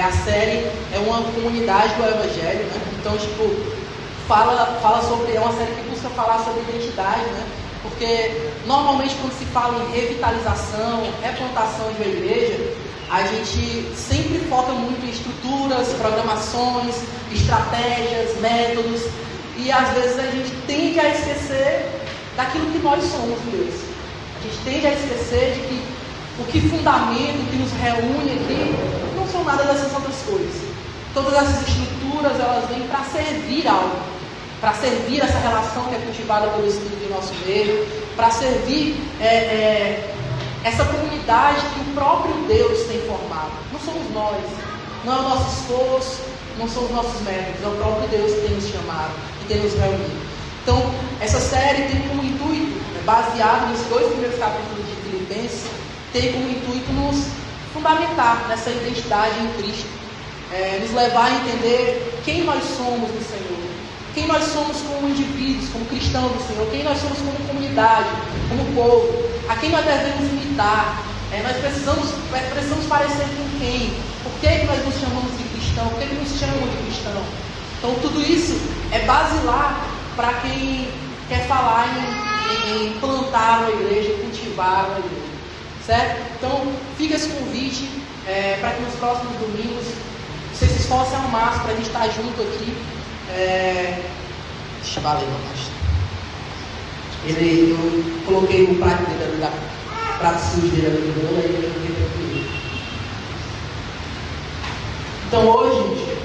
A série é uma comunidade do Evangelho, né? Então, fala sobre, é uma série que busca falar sobre identidade, né? Porque normalmente quando se fala em revitalização, replantação de uma igreja, a gente sempre foca muito em estruturas, programações, estratégias, métodos, e às vezes a gente tende a esquecer daquilo que nós somos mesmo. A gente tende a esquecer de que o que fundamenta, o que nos reúne aqui, não são nada dessas outras coisas. Todas essas estruturas, elas vêm para servir algo, para servir essa relação que é cultivada pelo Espírito em nosso meio, para servir essa comunidade que o próprio Deus tem formado. Não somos nós, não é o nosso esforço, não são os nossos métodos, é o próprio Deus que tem nos chamado, que tem nos reunido. Então, essa série tem como intuito, baseado nos 2 primeiros capítulos de Filipenses, tem como intuito nos fundamentar nessa identidade em Cristo, nos levar a entender quem nós somos no Senhor, quem nós somos como indivíduos, como cristãos do Senhor, quem nós somos como comunidade, como povo, a quem nós devemos imitar. Nós precisamos parecer com quem? Por que nós nos chamamos de cristão? Por que nos chamam de cristão? Então tudo isso é basilar para quem quer falar em plantar uma igreja, cultivar uma igreja, certo? Então fica esse convite para que nos próximos domingos vocês se esforcem ao máximo para a gente estar junto aqui. Valeu, pastor. Eu coloquei o prato dele ali, o prato sujo dele ali no bolo, aí eu fiquei tranquilo. Então hoje, gente,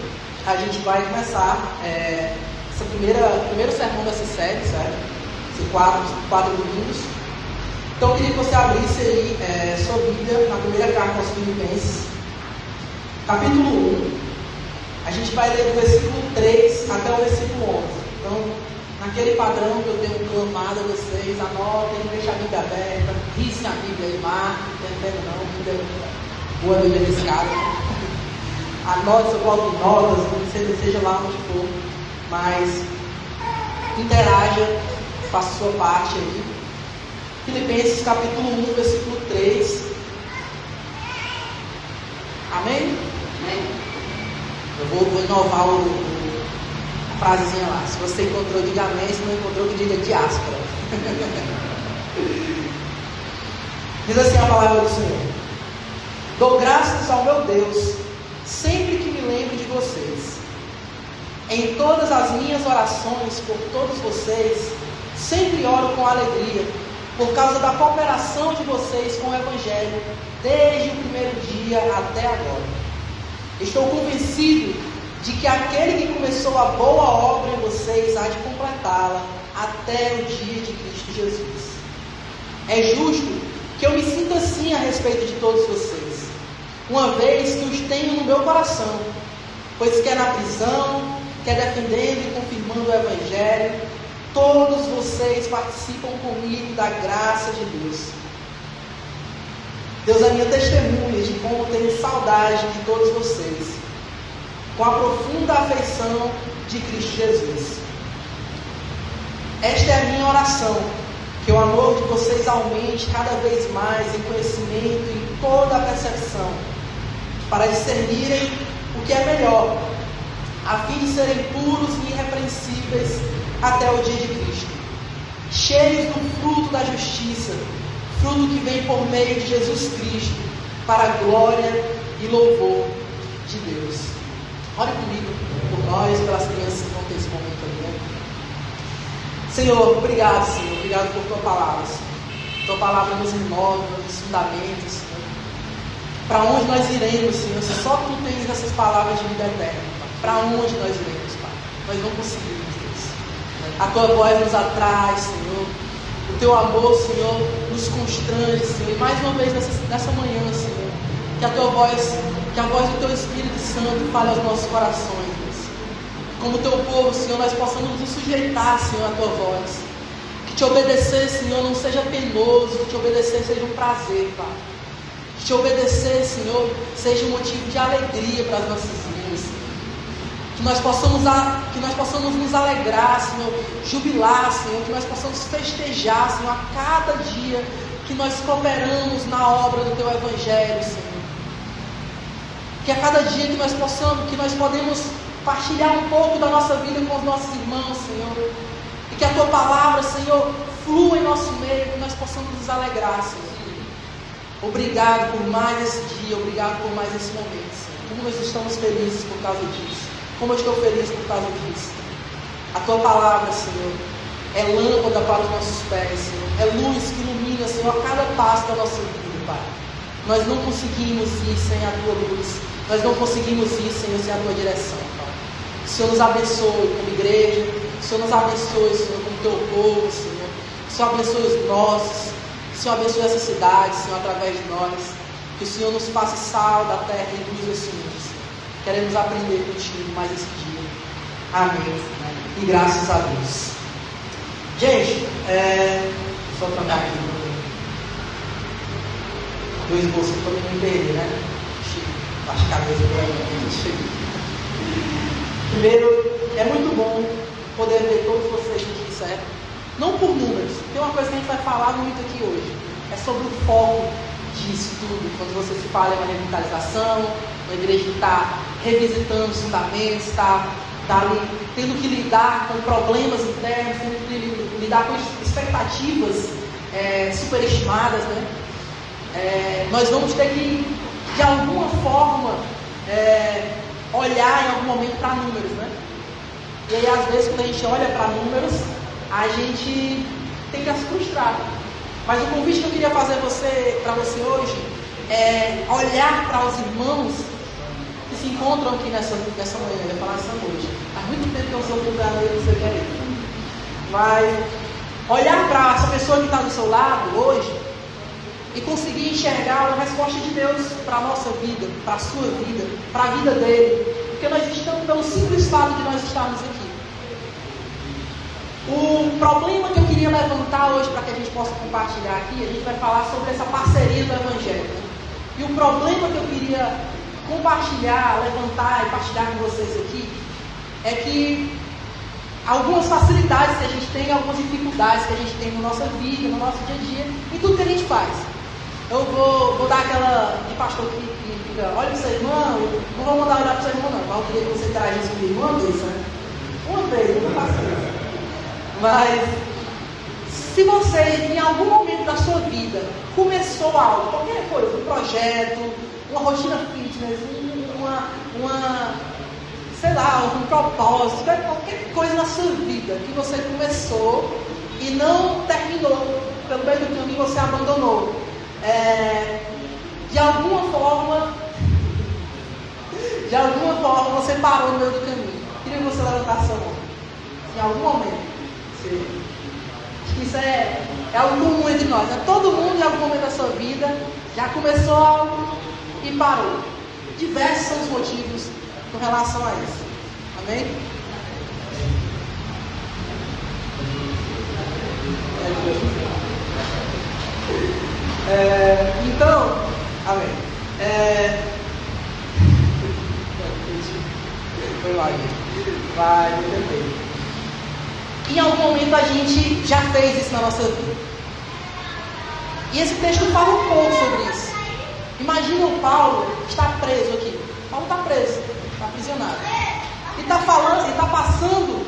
a gente vai começar esse primeiro sermão dessa série, certo? Esses quatro domingos. Então eu queria que você abrisse aí sua Bíblia na primeira carta aos Filipenses, capítulo 1. A gente vai ler do versículo 3 até o versículo 11. Então, naquele padrão que eu tenho clamado a vocês, anotem, deixem a Bíblia aberta, risquem a Bíblia aí, marquem, não, Bíblia boa Bíblia desse cara. Anote seu bloco de notas, seja lá onde for, mas interaja, faça a sua parte aí. Filipenses capítulo 1, versículo 3. Amém? Amém. Eu vou inovar a frasezinha lá. Se você encontrou, diga amém. Se não encontrou, que diga diáspora. Diz assim a palavra do Senhor: dou graças ao meu Deus sempre que me lembro de vocês. Em todas as minhas orações por todos vocês, sempre oro com alegria, por causa da cooperação de vocês com o Evangelho, desde o primeiro dia até agora. Estou convencido de que aquele que começou a boa obra em vocês há de completá-la até o dia de Cristo Jesus. É justo que eu me sinta assim a respeito de todos vocês, uma vez que os tenho no meu coração, pois quer na prisão, quer defendendo e confirmando o Evangelho, todos vocês participam comigo da graça de Deus. Deus é minha testemunha de como tenho saudade de todos vocês, com a profunda afeição de Cristo Jesus. Esta é a minha oração, que o amor de vocês aumente cada vez mais em conhecimento e em toda a percepção, para discernirem o que é melhor, a fim de serem puros e irrepreensíveis até o dia de Cristo, cheios do fruto da justiça, fruto que vem por meio de Jesus Cristo, para a glória e louvor de Deus. Ore comigo, por nós, pelas crianças que vão ter esse momento ali, né? Senhor, obrigado, Senhor, obrigado por Tua palavra, Senhor. Tua palavra nos renova, nos fundamentos, Senhor. Para onde nós iremos, Senhor, se só Tu tens essas palavras de vida eterna, Pai? Para onde nós iremos, Pai? Nós não conseguimos, Deus. A Tua voz nos atrai, Senhor. O Teu amor, Senhor, nos constrange, Senhor. E mais uma vez nessa manhã, Senhor, que a voz do Teu Espírito Santo fale aos nossos corações, Deus. Como Teu povo, Senhor, nós possamos nos sujeitar, Senhor, à Tua voz. Que Te obedecer, Senhor, não seja penoso, que Te obedecer seja um prazer, Pai. Que Te obedecer, Senhor, seja um motivo de alegria para as nossas vidas, Senhor. Que nós possamos nos alegrar, Senhor, jubilar, Senhor, que nós possamos festejar, Senhor, a cada dia que nós cooperamos na obra do Teu Evangelho, Senhor. Que a cada dia que nós podemos partilhar um pouco da nossa vida com os nossos irmãos, Senhor. E que a Tua palavra, Senhor, flua em nosso meio, que nós possamos nos alegrar, Senhor. Obrigado por mais esse dia, obrigado por mais esse momento, Senhor. Como nós estamos felizes por causa disso. Como eu estou feliz por causa disso. A Tua palavra, Senhor, é lâmpada para os nossos pés, Senhor. É luz que ilumina, Senhor, a cada passo da nossa vida, Pai. Nós não conseguimos ir sem a Tua luz. Nós não conseguimos ir, Senhor, sem a Tua direção, Pai. O Senhor nos abençoe como igreja. O Senhor nos abençoe, Senhor, como Teu povo, Senhor. O Senhor abençoe os nossos. O Senhor abençoe essa cidade, Senhor, através de nós. Que o Senhor nos faça sal da terra e luz desse mundo, Senhor. Queremos aprender contigo mais esse dia. Amém. E graças a Deus. Gente, só trocar aqui dois bolsos para não me perder, né? Baixa a cabeça para mim. Primeiro, é muito bom poder ver todos vocês aqui, certo? Não por números. Tem uma coisa que a gente vai falar muito aqui hoje. É sobre o foco disso tudo. Quando você se fala em uma revitalização, uma igreja que está revisitando os fundamentos, está ali tendo que lidar com problemas internos, tendo que lidar com expectativas superestimadas, né? Nós vamos ter que, de alguma forma, olhar em algum momento para números, né? E aí, às vezes, quando a gente olha para números, a gente tem que se frustrar. Mas o convite que eu queria fazer para você hoje é olhar para os irmãos que se encontram aqui nessa manhã. Eu ia falar essa noite. Há muito tempo que eu sou lugar e você quer ir. Mas olhar para essa pessoa que está do seu lado hoje e conseguir enxergar uma resposta de Deus para a nossa vida, para a sua vida, para a vida dele. Porque nós estamos pelo simples fato de nós estarmos aqui. O problema que eu queria levantar hoje para que a gente possa compartilhar aqui, a gente vai falar sobre essa parceria do Evangelho. Né? E o problema que eu queria compartilhar, levantar e partilhar com vocês aqui, é que algumas facilidades que a gente tem, algumas dificuldades que a gente tem na nossa vida, no nosso dia a dia, em tudo que a gente faz. Eu vou dar aquela de pastor que fica, olha para sua irmã, não vou mandar olhar para sua irmã não, mas eu queria que você interagisse comigo uma vez, né? Uma vez, eu não faço isso. Mas, se você, em algum momento da sua vida, começou algo, qualquer coisa, um projeto, uma rotina fitness, sei lá, um propósito, qualquer coisa na sua vida que você começou e não terminou, pelo meio do caminho você abandonou. De alguma forma você parou no meio do caminho. Queria que você levantasse a mão. Em algum momento. Acho que isso é algo comum entre nós, né? Todo mundo em algum momento da sua vida já começou algo e parou. Diversos são os motivos com relação a isso. Amém? Então, amém. Foi lá, vai, eu tentei. Em algum momento a gente já fez isso na nossa vida. E esse texto fala um pouco sobre isso. Imagina o Paulo que está preso aqui. Paulo está preso, está aprisionado. Ele está falando, ele está passando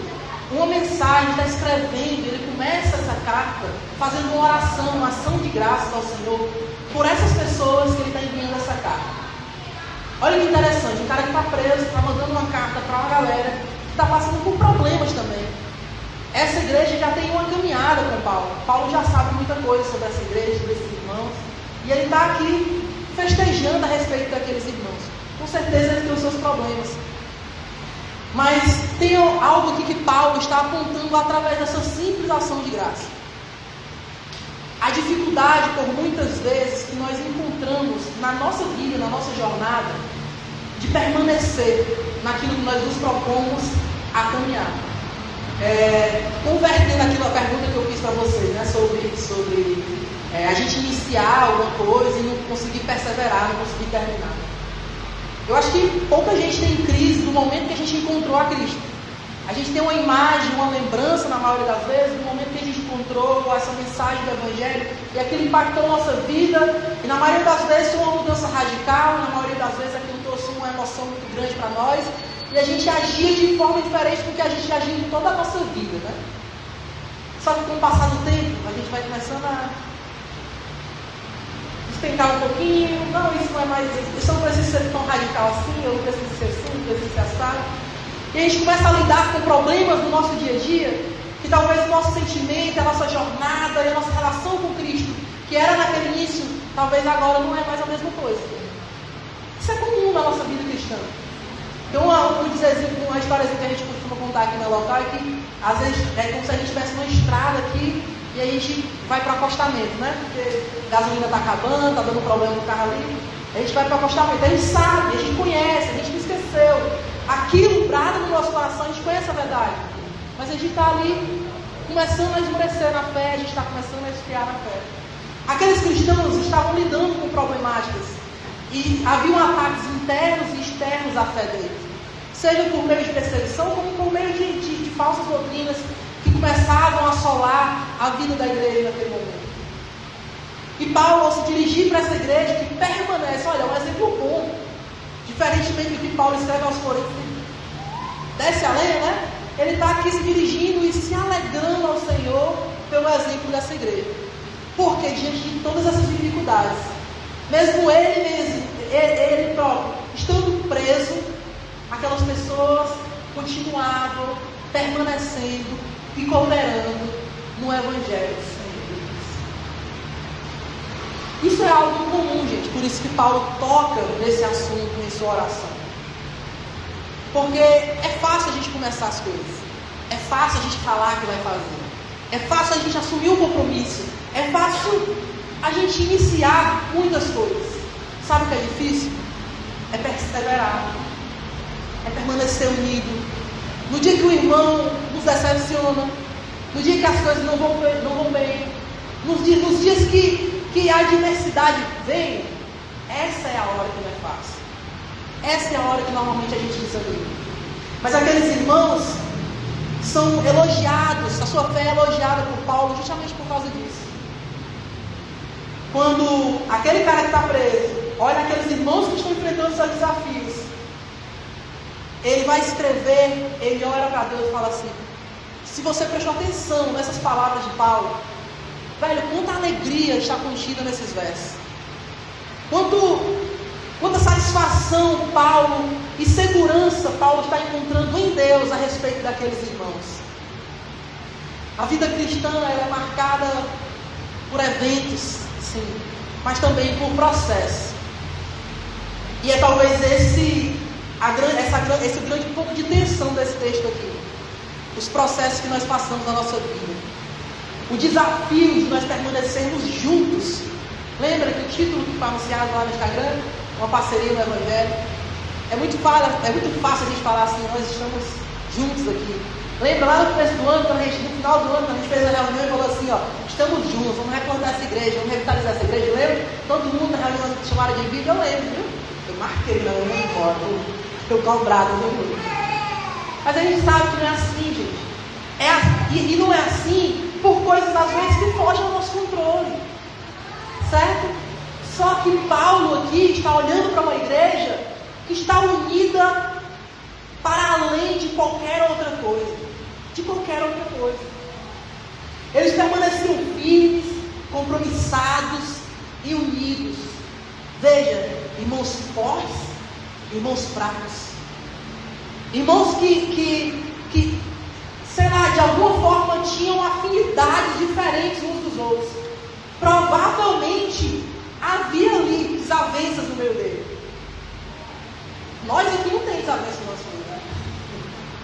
uma mensagem, está escrevendo. Ele começa essa carta fazendo uma oração, uma ação de graças ao Senhor por essas pessoas que ele está enviando essa carta. Olha que interessante, um cara que está preso, está mandando uma carta para uma galera que está passando por problemas também. Essa igreja já tem uma caminhada com Paulo. Paulo já sabe muita coisa sobre essa igreja, sobre esses irmãos. E ele está aqui festejando a respeito daqueles irmãos. Com certeza eles têm os seus problemas. Mas tem algo aqui que Paulo está apontando através dessa simples ação de graça. A dificuldade, por muitas vezes, que nós encontramos na nossa vida, na nossa jornada, de permanecer naquilo que nós nos propomos a caminhar. Convertendo aquilo, a pergunta que eu fiz para vocês, né, sobre a gente iniciar alguma coisa e não conseguir perseverar, não conseguir terminar. Eu acho que pouca gente tem crise do momento que a gente encontrou a Cristo. A gente tem uma imagem, uma lembrança, na maioria das vezes, do momento que a gente encontrou essa mensagem do Evangelho e aquilo impactou a nossa vida. E na maioria das vezes foi uma mudança radical, na maioria das vezes aquilo trouxe uma uma emoção muito grande para nós, e a gente agia de forma diferente do que a gente agia em toda a nossa vida, né? Só que com o passar do tempo, a gente vai começando a despencar um pouquinho. Não, isso não é mais isso não precisa ser tão radical assim, eu não preciso ser assim, não preciso ser assado. E a gente começa a lidar com problemas no nosso dia a dia, que talvez o nosso sentimento, a nossa jornada e a nossa relação com Cristo, que era naquele início, talvez agora não é mais a mesma coisa. Isso é comum na nossa vida cristã. Então, uma historiazinha que a gente costuma contar aqui no local é que, às vezes, é como se a gente estivesse numa estrada aqui e a gente vai para o acostamento, né? Porque a gasolina está acabando, está dando problema no carro ali. A gente vai para o acostamento, a gente sabe, a gente conhece, a gente não esqueceu. Aquilo brada no nosso coração, a gente conhece a verdade. Mas a gente está ali começando a esmorecer na fé, a gente está começando a esfriar na fé. Aqueles cristãos estavam lidando com problemáticas. E haviam ataques internos e externos à fé deles. Seja por meio de perseguição, como por meio de falsas doutrinas que começavam a assolar a vida da igreja naquele momento. E Paulo, ao se dirigir para essa igreja que permanece, olha, é um exemplo bom. Diferentemente do que Paulo escreve aos Coríntios, desce a lenha, né? Ele está aqui se dirigindo e se alegrando ao Senhor pelo exemplo dessa igreja. Porque diante de todas essas dificuldades, mesmo ele próprio, estando preso, aquelas pessoas continuavam permanecendo e cooperando no Evangelho do Senhor Jesus. Isso é algo comum, gente, por isso que Paulo toca nesse assunto em sua oração. Porque é fácil a gente começar as coisas, é fácil a gente falar que vai fazer, é fácil a gente assumir o compromisso, é fácil a gente iniciar muitas coisas. Sabe o que é difícil? É perseverar, é permanecer unido. No dia que o irmão nos decepciona, no dia que as coisas não vão bem, nos dias que a adversidade vem, essa é a hora que não é fácil. Essa é a hora que normalmente a gente desanima. Mas aqueles irmãos são elogiados, a sua fé é elogiada por Paulo justamente por causa disso. Quando aquele cara que está preso olha aqueles irmãos que estão enfrentando seus desafios, ele vai escrever, ele olha para Deus e fala assim: se você prestou atenção nessas palavras de Paulo, velho, quanta alegria está contida nesses versos, quanta satisfação Paulo e segurança Paulo está encontrando em Deus a respeito daqueles irmãos. A vida cristã ela é marcada por eventos, sim, mas também por processos. E é talvez esse grande ponto de tensão desse texto aqui. Os processos que nós passamos na nossa vida. O desafio de nós permanecermos juntos. Lembra que o título que foi anunciado lá no Instagram, uma parceria no Evangelho, é muito fácil a gente falar assim, nós estamos juntos aqui. Lembra lá no começo do ano, no final do ano, quando a gente fez a reunião e falou assim, ó, estamos juntos, vamos recordar essa igreja, vamos revitalizar essa igreja, lembra? Todo mundo na reunião chamaram de vídeo, eu lembro, viu? Eu marquei na reunião de foto, eu cobrado, viu? Mas a gente sabe que não é assim, gente. E não é assim por coisas às vezes que fogem ao nosso controle. Certo? Só que Paulo aqui está olhando para uma igreja que está unida para além de qualquer outra coisa. De qualquer outra coisa. Eles permaneciam firmes, compromissados e unidos. Veja, irmãos fortes, irmãos fracos. Irmãos que, sei lá, de alguma forma tinham afinidades diferentes uns dos outros. Provavelmente havia ali desavenças no meio dele. Nós aqui não tem desavença no nosso meio, né?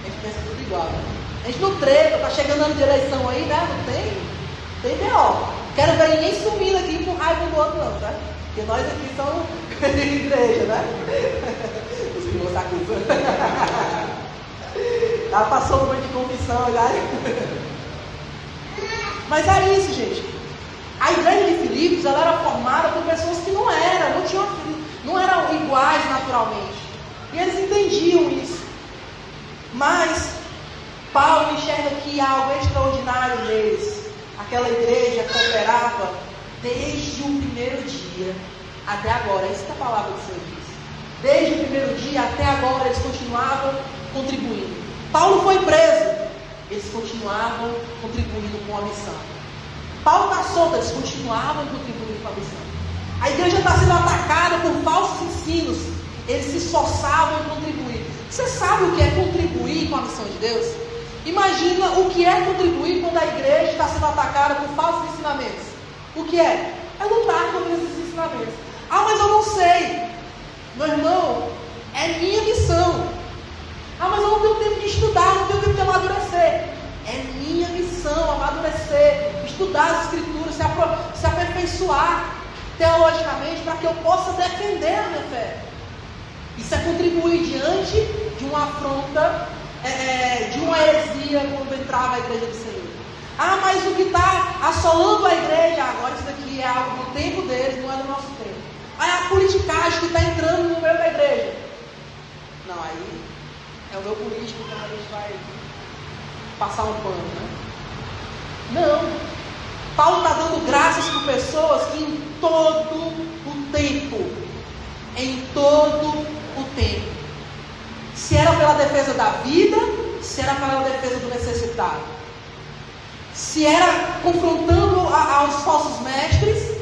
A gente pensa tudo igual, né? A gente não treta, tá chegando ano de eleição aí, né? Não tem? Tem B.O. Quero ver ninguém sumindo aqui com raiva um do outro, não, tá? Porque nós aqui somos igreja, né? Os irmãos estão acusando. Ela passou um monte de confissão, já. Mas é isso, gente. A igreja de Filipos, ela era formada por pessoas que não eram iguais naturalmente. E eles entendiam isso. Mas Paulo enxerga aqui algo extraordinário neles. Aquela igreja cooperava desde o primeiro dia até agora. É isso que a palavra do Senhor diz. Desde o primeiro dia até agora, eles continuavam contribuindo. Paulo foi preso, eles continuavam contribuindo com a missão. Paulo está solto, eles continuavam contribuindo com a missão. A igreja está sendo atacada por falsos ensinos, eles se esforçavam em contribuir. Você sabe o que é contribuir com a missão de Deus? Imagina o que é contribuir quando a igreja está sendo atacada por falsos ensinamentos. O que é? É lutar contra esses ensinamentos. Ah, mas eu não sei. Meu irmão, é minha missão. Ah, mas eu não tenho tempo de estudar, não tenho tempo de amadurecer. É minha missão amadurecer, estudar as escrituras, se aperfeiçoar teologicamente para que eu possa defender a minha fé. Isso é contribuir diante de uma afronta, de uma heresia quando entrava a igreja do Senhor. Ah, mas o que está assolando a igreja agora, isso daqui é algo do tempo deles, não é do nosso tempo. Aí a politicagem que está entrando no meio da igreja. Não, aí é o meu político, então a gente vai passar um pano, né? Não. Paulo está dando graças por pessoas que em todo o tempo, se era pela defesa da vida, se era pela defesa do necessitado, se era confrontando aos falsos mestres,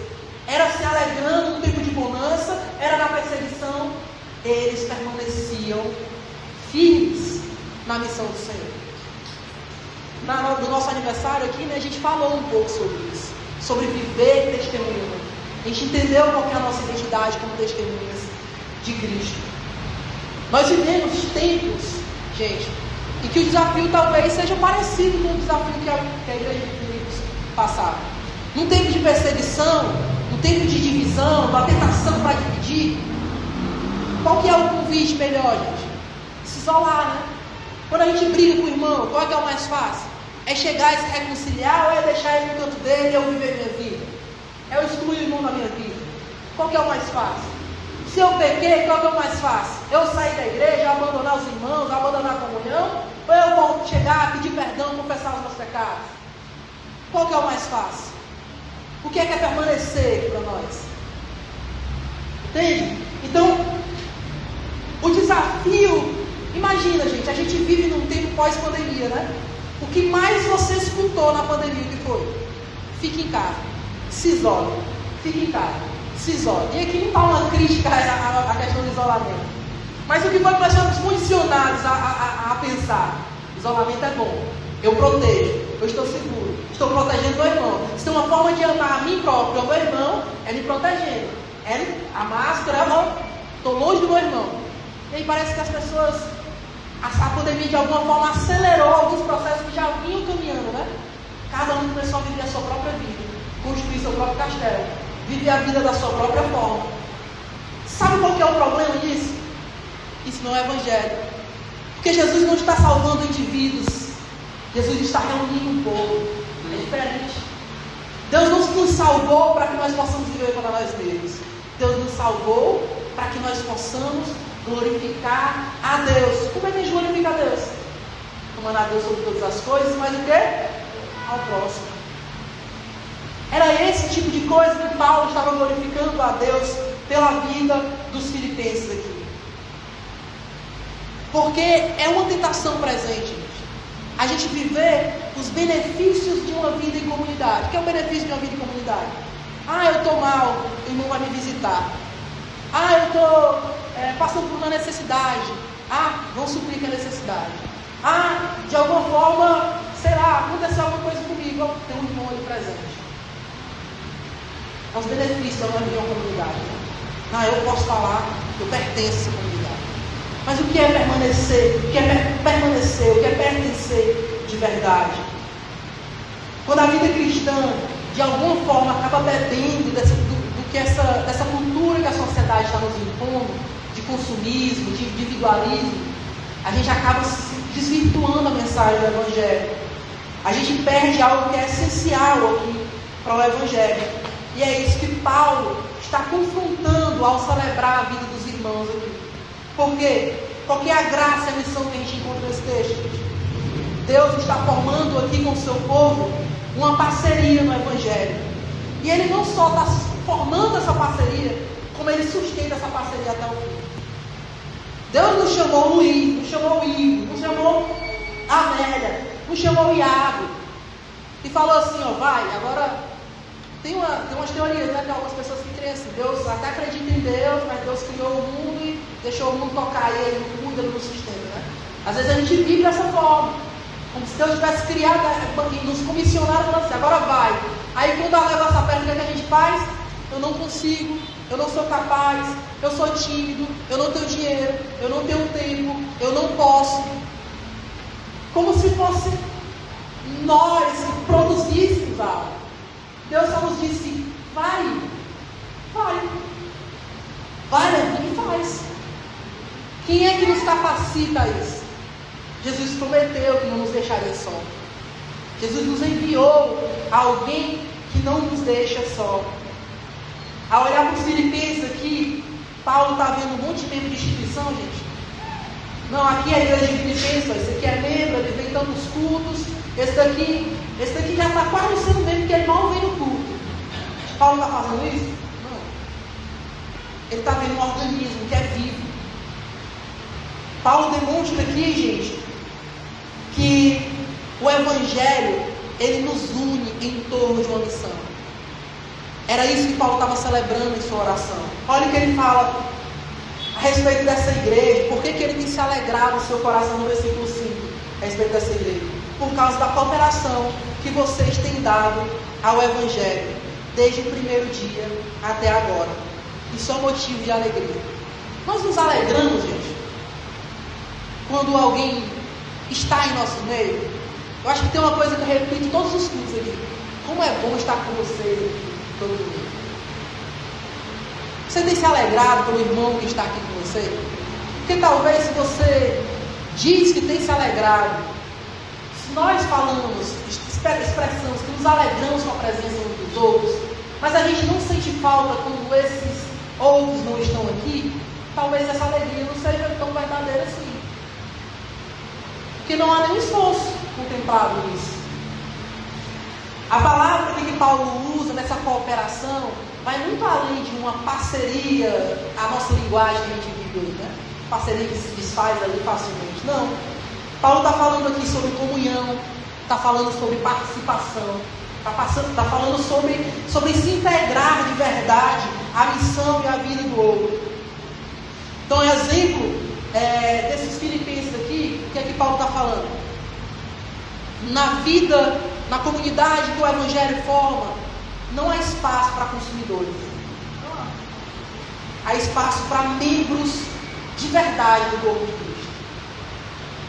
era se alegrando no tempo de bonança, era na perseguição, eles permaneciam firmes na missão do Senhor. No nosso aniversário aqui, né, a gente falou um pouco sobre isso, sobre viver testemunhando. A gente entendeu qual é a nossa identidade como testemunhas de Cristo. Nós vivemos tempos, gente, em que o desafio talvez seja parecido com o desafio que a igreja de Filipos passava. Num tempo de perseguição, num tempo de divisão, da tentação para dividir, qual que é o convite melhor, gente? Se isolar, né? Quando a gente briga com o irmão, qual é que é o mais fácil? É chegar e se reconciliar ou é deixar ele no canto dele e eu viver minha vida? É eu excluir o irmão da minha vida? Qual que é o mais fácil? Se eu pequei, qual que é o mais fácil? Eu sair da igreja, abandonar os irmãos, abandonar a comunhão? Ou eu vou chegar, pedir perdão, confessar os meus pecados? Qual que é o mais fácil? O que é permanecer para nós? Entende? Então, o desafio, imagina, gente, a gente vive num tempo pós-pandemia, né? O que mais você escutou na pandemia, o que foi? Fique em casa, se isole, fique em casa, se isole. E aqui não está uma crítica à questão do isolamento. Mas o que foi que nós fomos condicionados a pensar? Isolamento é bom, eu protejo, eu estou seguro, estou protegendo meu irmão. Se tem uma forma de amar a mim próprio, ao meu irmão, é me protegendo. A máscara, estou longe do meu irmão. E aí parece que as pessoas, a pandemia de alguma forma acelerou alguns processos que já vinham caminhando, né? Cada um começou a viver a sua própria vida, construir seu próprio castelo, viver a vida da sua própria forma. Sabe qual que é o problema disso? Isso não é evangelho. Porque Jesus não está salvando indivíduos, Jesus está reunindo um povo. É diferente. Deus não nos salvou para que nós possamos viver para nós mesmos. Deus nos salvou para que nós possamos glorificar a Deus. Como é que a gente glorifica a Deus? Amando a Deus sobre todas as coisas, mas o quê? Ao próximo. Era esse tipo de coisa que Paulo estava glorificando a Deus pela vida dos filipenses aqui. Porque é uma tentação presente, gente. A gente viver os benefícios de uma vida em comunidade. O que é o benefício de uma vida em comunidade? Ah, eu estou mal, o irmão vai me visitar. Ah, eu estou passando por uma necessidade. Ah, vão suprir a necessidade. Ah, de alguma forma, sei lá, aconteceu alguma coisa comigo, tem um irmão ali presente. Os benefícios da vida em uma comunidade. Ah, eu posso falar, eu pertenço a essa comunidade. Mas o que é permanecer? O que é permanecer? O que é pertencer de verdade? Quando a vida cristã, de alguma forma, acaba bebendo dessa cultura que a sociedade está nos impondo, de consumismo, de individualismo, a gente acaba se desvirtuando a mensagem do Evangelho. A gente perde algo que é essencial aqui para o Evangelho. E é isso que Paulo está confrontando ao celebrar a vida dos irmãos aqui. Por quê? Porque a graça e a missão que a gente encontra nesse texto. Deus está formando aqui com o seu povo uma parceria no Evangelho. E Ele não só está formando essa parceria, como Ele sustenta essa parceria até o fim. Deus não chamou Luiz, não chamou o Ivo, não chamou a Amélia, não chamou o Iago. E falou assim, ó, vai, agora tem umas teorias, né, de algumas pessoas que creem assim, Deus até acredita em Deus, mas Deus criou o mundo e deixou o mundo tocar e ele não cuida, não sustenta, né? Às vezes a gente vive dessa forma, como se Deus tivesse criado e nos comissionado para assim, agora vai. Aí quando a leva essa perna, o que a gente faz? Eu não consigo, eu não sou capaz, eu sou tímido, eu não tenho dinheiro, eu não tenho tempo, eu não posso. Como se fosse nós que produzíssemos algo. Deus só nos disse, vai, Levi, e faz. Quem é que nos capacita a isso? Jesus prometeu que não nos deixaria só. Jesus nos enviou alguém que não nos deixa só. Ao olhar para os filipenses aqui, Paulo está vendo um monte de membro de instituição, gente. Não, aqui é a igreja de Filipenses, esse aqui é membro, ele vem tantos cultos. Esse daqui já está quase sendo membro, porque ele mal vem no culto. Paulo está fazendo isso? Não. Ele está vendo um organismo que é vivo. Paulo demonstra aqui, gente, que o Evangelho, ele nos une em torno de uma missão. Era isso que Paulo estava celebrando em sua oração. Olha o que ele fala a respeito dessa igreja. Por que ele tem se alegrado no seu coração no versículo 5 a respeito dessa igreja? Por causa da cooperação que vocês têm dado ao Evangelho desde o primeiro dia até agora. Isso é um motivo de alegria. Nós nos alegramos, gente, quando alguém está em nosso meio. Eu acho que tem uma coisa que eu repito todos os cultos aqui. Como é bom estar com vocês aqui todo mundo. Você tem se alegrado pelo irmão que está aqui com você? Porque talvez se você diz que tem se alegrado, se nós falamos, expressamos que nos alegramos com a presença uns dos outros, mas a gente não sente falta quando esses outros não estão aqui, talvez essa alegria não seja tão verdadeira assim. Porque não há nenhum esforço contemplado nisso. A palavra que Paulo usa nessa cooperação vai muito além de uma parceria, a nossa linguagem que a gente vive hoje, né? Parceria que se desfaz ali facilmente. Não. Paulo está falando aqui sobre comunhão, está falando sobre participação, está falando sobre se integrar de verdade a missão e a vida do outro. Então, exemplo desses filipenses aqui, o que é que Paulo está falando? Na vida, na comunidade que o Evangelho forma, não há espaço para consumidores. Não há. Há espaço para membros de verdade do corpo de Cristo.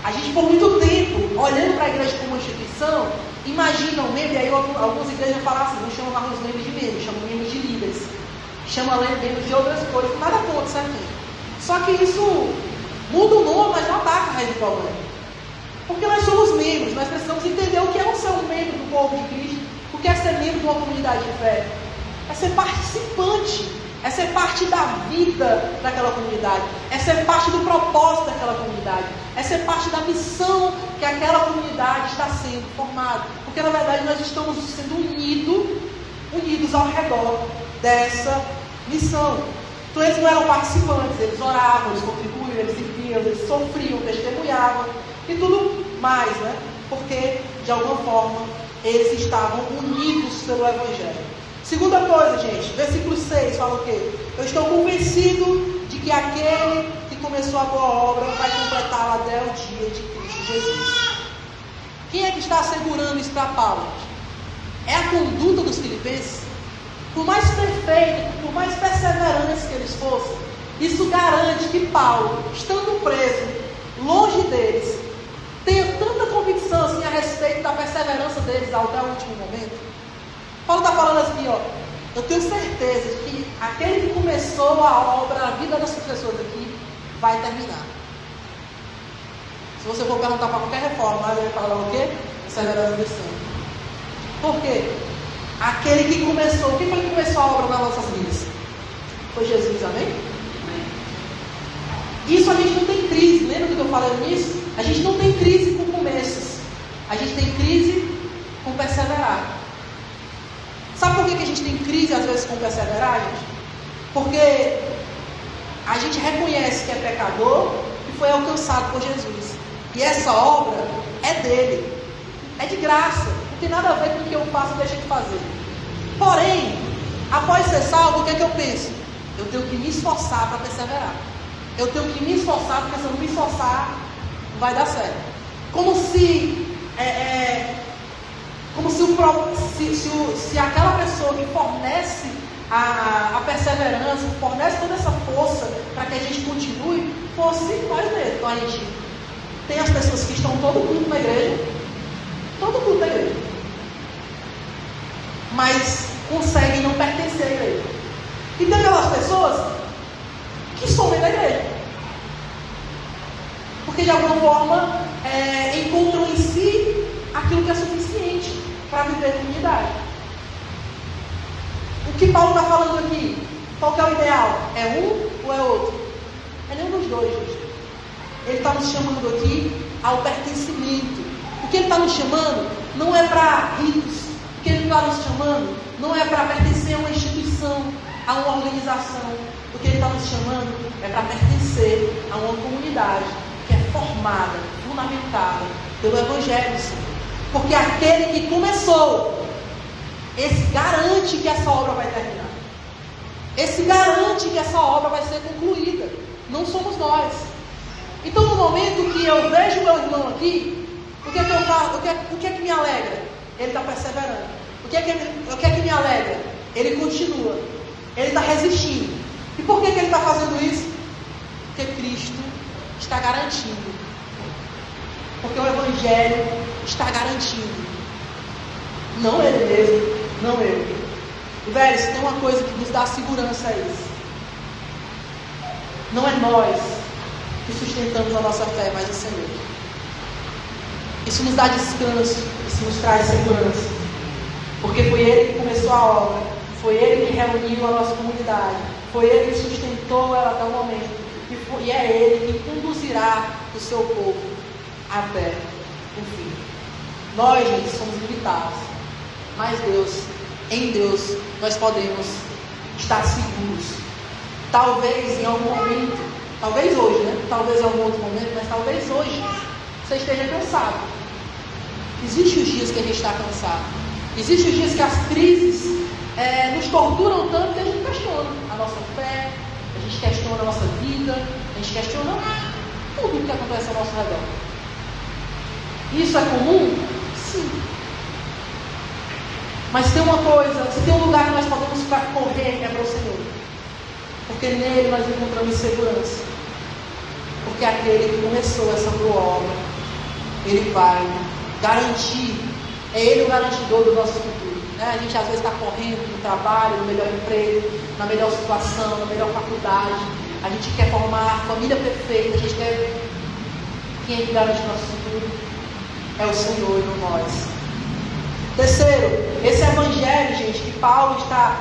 A gente, por muito tempo, olhando para a igreja como uma instituição, imagina um membro, e aí algumas igrejas falam assim, não chamam mais os membros de membros, chamam membros de líderes, chamam membros de outras coisas, nada contra, certinho. Só que isso muda o nome, mas não ataca a raiz do problema. Porque nós somos membros, nós precisamos entender o que é ser um membro do corpo de Cristo, o que é ser membro de uma comunidade de fé. É ser participante, é ser parte da vida daquela comunidade, é ser parte do propósito daquela comunidade, é ser parte da missão que aquela comunidade está sendo formada. Porque na verdade nós estamos sendo unidos ao redor dessa missão. Então eles não eram participantes, eles oravam, eles contribuíam, eles serviam, eles sofriam, testemunhavam e tudo mais, né? Porque de alguma forma eles estavam unidos pelo Evangelho. Segunda coisa, gente, versículo 6 fala o quê? Eu estou convencido de que aquele que começou a boa obra vai completá-la até o dia de Cristo Jesus. Quem é que está assegurando isso para Paulo? É a conduta dos filipenses? Por mais perfeito, por mais perseverantes que eles fossem, isso garante que Paulo, estando preso, longe deles, tenha tanta convicção assim a respeito da perseverança deles até o último momento. Paulo está falando assim, ó, eu tenho certeza que aquele que começou a obra na vida dessas pessoas aqui, vai terminar. Se você for perguntar para qualquer reforma, ele vai falar o quê? Perseverança de sangue. Por quê? Aquele que começou, quem foi que começou a obra nas nossas vidas? Foi Jesus, amém? Isso a gente não tem crise, lembra que eu falei nisso? A gente não tem crise com começos, a gente tem crise com perseverar. Sabe por que a gente tem crise às vezes com perseverar, gente? Porque a gente reconhece que é pecador, foi alcançado por Jesus. E essa obra é dele. É de graça. Não tem nada a ver com o que eu faço ou deixo de fazer. Porém, após ser salvo, o que é que eu penso? Eu tenho que me esforçar para perseverar. Eu tenho que me esforçar, porque se eu não me esforçar, não vai dar certo. Como se se aquela pessoa que fornece a perseverança, fornece toda essa força para que a gente continue, fosse nós mesmos. Então a gente tem as pessoas que estão todo culto na igreja, mas conseguem não pertencer à igreja. E tem aquelas pessoas que somem da igreja, porque de alguma forma encontram em si aquilo que é suficiente para viver em comunidade. O que Paulo está falando aqui? Qual que é o ideal? É um ou é outro? É nenhum dos dois, gente. Ele está nos chamando aqui ao pertencimento. O que ele está nos chamando não é para ritos. O que ele está nos chamando não é para pertencer a uma instituição, a uma organização. O que ele está nos chamando é para pertencer a uma comunidade que é formada, fundamentada pelo Evangelho, Senhor. Porque aquele que começou, esse garante que essa obra vai terminar. Esse garante que essa obra vai ser concluída. Não somos nós. Então, no momento que eu vejo meu irmão aqui, o que é que eu faço? O que é que me alegra? Ele está perseverando. O que é que me alegra? Ele continua. Ele está resistindo. E por que ele está fazendo isso? Porque Cristo está garantindo. Porque o Evangelho está garantindo. Não ele mesmo, não eu. E velho, se tem uma coisa que nos dá segurança, é isso. Não é nós que sustentamos a nossa fé, mas o Senhor. Isso nos dá descanso, isso nos traz segurança. Porque foi Ele que começou a obra, foi Ele que reuniu a nossa comunidade, foi Ele que sustentou ela até o momento, e é Ele que conduzirá o seu povo até o fim. Nós, gente, somos limitados, mas em Deus, nós podemos estar seguros. Talvez em algum momento, talvez hoje, né? Talvez em algum outro momento, mas talvez hoje você esteja cansado. Existem os dias que a gente está cansado. Existem os dias que as crises nos torturam tanto que a gente questiona a nossa fé, a gente questiona a nossa vida, a gente questiona tudo o que acontece ao nosso redor. Isso é comum? Sim. Mas tem uma coisa, se tem um lugar que nós podemos correr, é para o Senhor. Porque nele nós encontramos segurança. Porque aquele que começou essa boa obra, ele vai garantir, é ele o garantidor do nosso futuro. A gente às vezes está correndo no trabalho, no melhor emprego, na melhor situação, na melhor faculdade. A gente quer formar a família perfeita, a gente quer... Quem é que garante o nosso futuro? É o Senhor e não nós. Terceiro, esse evangelho, gente, que Paulo está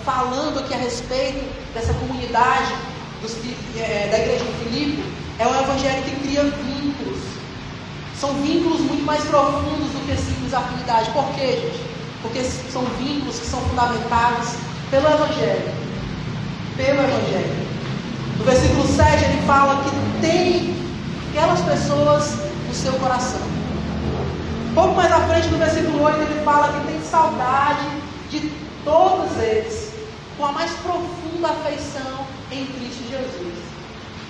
falando aqui a respeito dessa comunidade da igreja de Filipe, é um evangelho que cria vínculos. São vínculos muito mais profundos do que simples afinidade. Por quê, gente? Porque são vínculos que são fundamentados pelo evangelho. Pelo evangelho. No versículo 7 ele fala que tem aquelas pessoas no seu coração. Um pouco mais à frente, no versículo 8, ele fala que tem saudade de todos eles, com a mais profunda afeição em Cristo Jesus.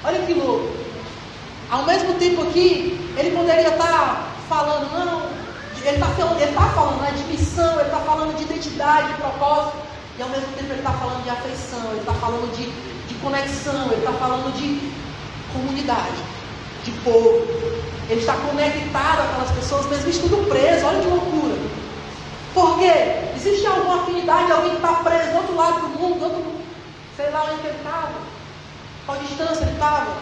Olha que louco. Ao mesmo tempo aqui, ele poderia estar falando, ele está falando de missão, ele está falando de identidade, de propósito, e ao mesmo tempo ele está falando de afeição, ele está falando de conexão, ele está falando de comunidade, de povo. Ele está conectado àquelas pessoas, mesmo estando preso. Olha que loucura. Por quê? Existe alguma afinidade, alguém que está preso do outro lado do mundo, sei lá onde ele estava, qual distância ele estava.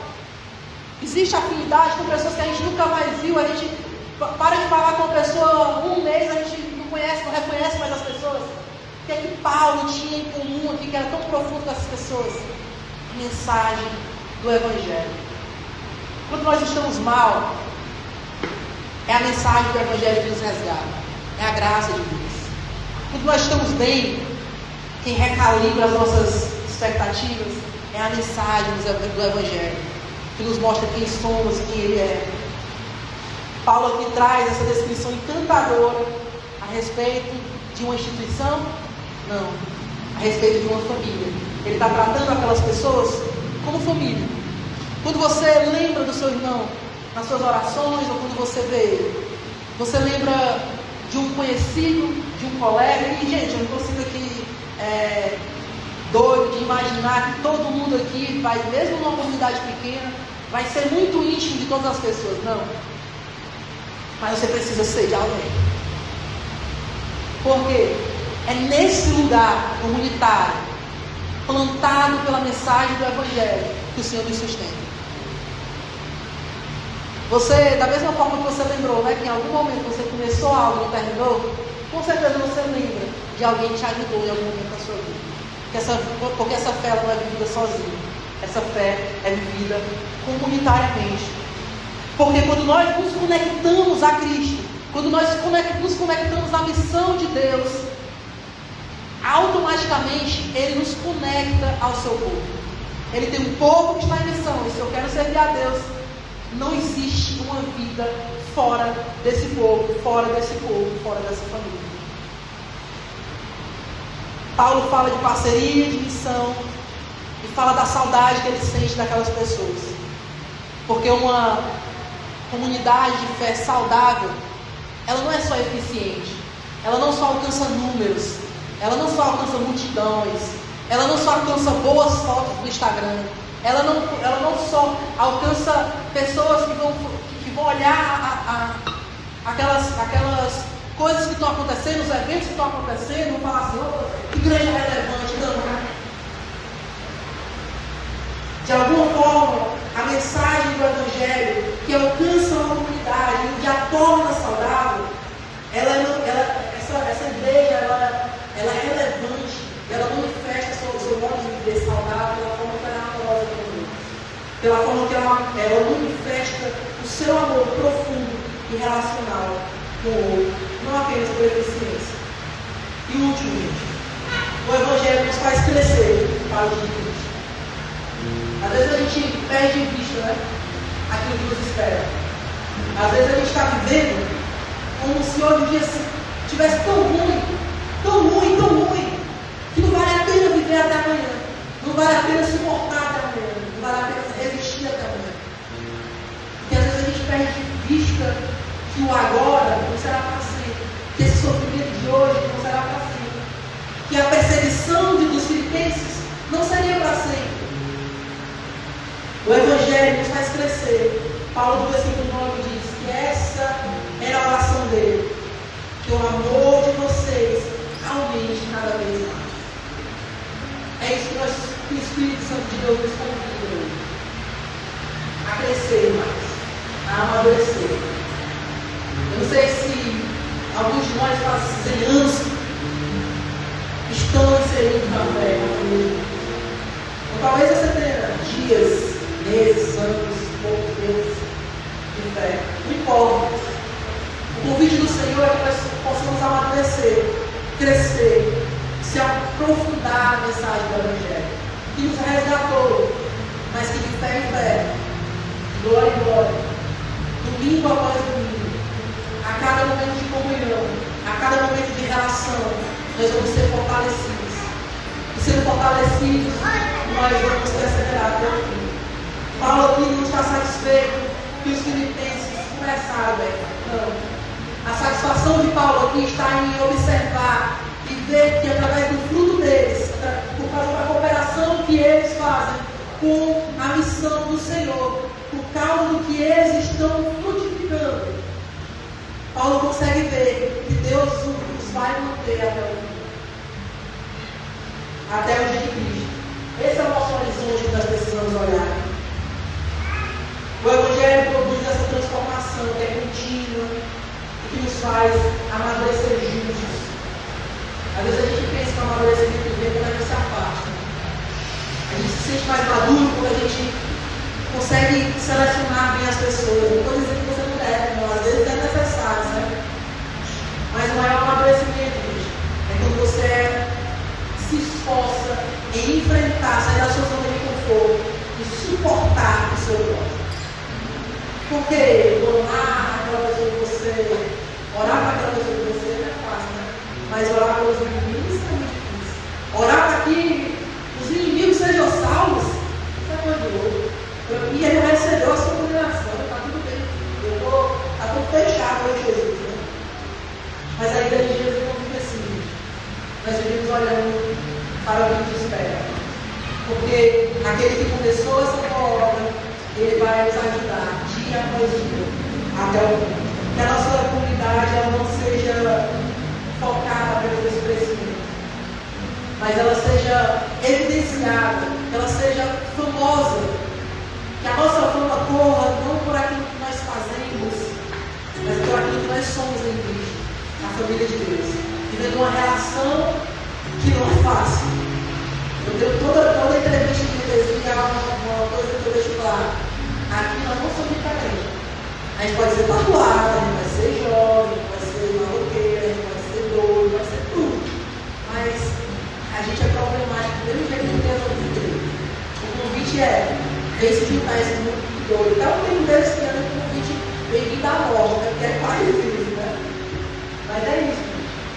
Existe afinidade com pessoas que a gente nunca mais viu, a gente para de falar com a pessoa um mês, a gente não conhece, não reconhece mais as pessoas. O que é que Paulo tinha em comum aqui, que era tão profundo com essas pessoas? A mensagem do Evangelho. Quando nós estamos mal, é a mensagem do Evangelho que nos resgata. É a graça de Deus. Quando nós estamos bem, quem recalibra as nossas expectativas é a mensagem do Evangelho. que nos mostra quem somos, quem Ele é. Paulo aqui traz essa descrição encantadora a respeito de uma instituição? Não, a respeito de uma família. Ele está tratando aquelas pessoas como família. Quando você lembra do seu irmão nas suas orações, ou quando você vê ele, você lembra de um conhecido, de um colega. E gente, eu não consigo aqui doido de imaginar que todo mundo aqui vai, mesmo numa comunidade pequena, vai ser muito íntimo de todas as pessoas. Não. Mas você precisa ser de alguém. Por quê? É nesse lugar comunitário, plantado pela mensagem do Evangelho, que o Senhor nos sustenta. Você, da mesma forma que você lembrou, né, que em algum momento você começou algo e não terminou, com certeza você lembra de alguém que te ajudou em algum momento da sua vida. Porque essa fé não é vivida sozinha. Essa fé é vivida comunitariamente. Porque quando nós nos conectamos a Cristo, quando nós nos conectamos na missão de Deus, automaticamente Ele nos conecta ao seu povo. Ele tem um povo que está em missão, e se eu quero servir a Deus, não existe uma vida fora desse povo, fora dessa família. Paulo fala de parceria, de missão, e fala da saudade que ele sente daquelas pessoas. Porque uma comunidade de fé saudável, ela não é só eficiente, ela não só alcança números, ela não só alcança multidões, ela não só alcança boas fotos no Instagram, ela não só alcança pessoas que vão olhar aquelas coisas que estão acontecendo, os eventos que estão acontecendo, vão falar assim, que igreja relevante, não. De alguma forma, a mensagem do Evangelho que alcança uma comunidade e que a torna saudável, essa igreja ela é relevante, ela manifesta seu modo de viver saudável pela forma que ela é amorosa com Deus, pela forma que ela manifesta o seu amor profundo e relacional com o outro, não apenas por eficiência. E último, gente, o Evangelho nos faz crescer para o dia de Cristo. Às vezes a gente perde de vista, né, aquilo que nos espera. Às vezes a gente está vivendo como se hoje o dia estivesse tão ruim, que não vale a pena viver até amanhã. Não vale a pena suportar até amanhã. Não vale a pena resistir até amanhã. Porque às vezes a gente perde de vista que o agora não será para sempre. Que esse sofrimento de hoje não será para sempre. Que a perseguição dos filipenses não seria para sempre. O Evangelho nos faz crescer. Paulo, no versículo 9, diz que essa era a oração dele. Que o amor de vocês aumente cada vez mais. É isso que o Espírito Santo de Deus nos convida hoje. A crescer mais. A amadurecer. Eu não sei se alguns de nós fazem anos estão inseridos na fé, na família. Ou talvez você tenha dias, meses, anos, poucos meses de fé. Não importa. O convite do Senhor é que nós possamos amadurecer, crescer, se aprofundar na mensagem do Evangelho, que nos resgatou, mas que de fé em fé, de glória em glória, domingo após domingo, a cada momento de comunhão, a cada momento de relação, nós vamos ser fortalecidos. E sendo fortalecidos, nós vamos perseverar até o fim. Paulo aqui não está satisfeito que os filipenses começaram, não. A satisfação de Paulo aqui está em observar e ver que através do fruto deles, por causa da cooperação que eles fazem com a missão do Senhor, por causa do que eles estão frutificando, Paulo consegue ver que Deus os vai manter até o fim. Até o dia de Cristo. Esse é o nosso horizonte que nós precisamos olhar. O Evangelho produz essa transformação que é contínua e que nos faz amadurecer juntos. Às vezes a gente pensa que o amadurecimento vem quando a gente se afasta. A gente se sente mais maduro quando a gente consegue selecionar bem as pessoas. Não estou dizendo que você não deve, não. Às vezes é necessário, né? Mas o maior amadurecimento, gente, é quando você se esforça em enfrentar, sair da sua zona de conforto e suportar do seu próximo. Porque orar aquela pessoa que você, orar para aquela pessoa que você não é fácil, né? Mas orar pelos inimigos é muito difícil. Orar para que os inimigos sejam salvos, isso é coisa de louco. E ele recebeu a sua condenação, está tudo bem. Está tudo fechado em Jesus, né? Mas a igreja de Jesus não vive assim. Nós vivemos olhando para o que nos espera. Porque aquele que começou essa obra, ele vai nos ajudar dia após dia até o fim. Que a nossa comunidade ela não seja focada apenas nesse crescimento, mas ela seja evidenciada, que ela seja famosa, que a nossa fama corra não por aquilo que nós fazemos, mas por aquilo que nós somos em Cristo, na família de Deus, vivendo uma relação que não é fácil. Eu tenho toda entrevista de Terezinha é uma coisa que eu deixo claro. Aqui nós não somos diferentes. A gente pode ser tatuado, a gente vai ser jovem, pode ser maloqueiro, a gente pode ser doido, pode ser tudo. Mas a gente é problemático do mesmo jeito que tem as outras igrejas. O convite vem se juntar esse mundo de doido. Então tem um deles que anda com o convite bem-vindo à morte, né? Porque é quase isso, né? Mas é isso.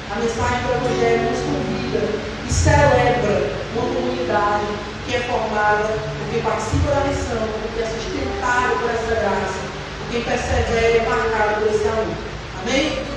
A mensagem do Evangelho nos convida e celebra uma comunidade que é formada por quem participa da missão, por quem é sustentado por essa graça, por quem persevera e é marcado por esse amor. Amém?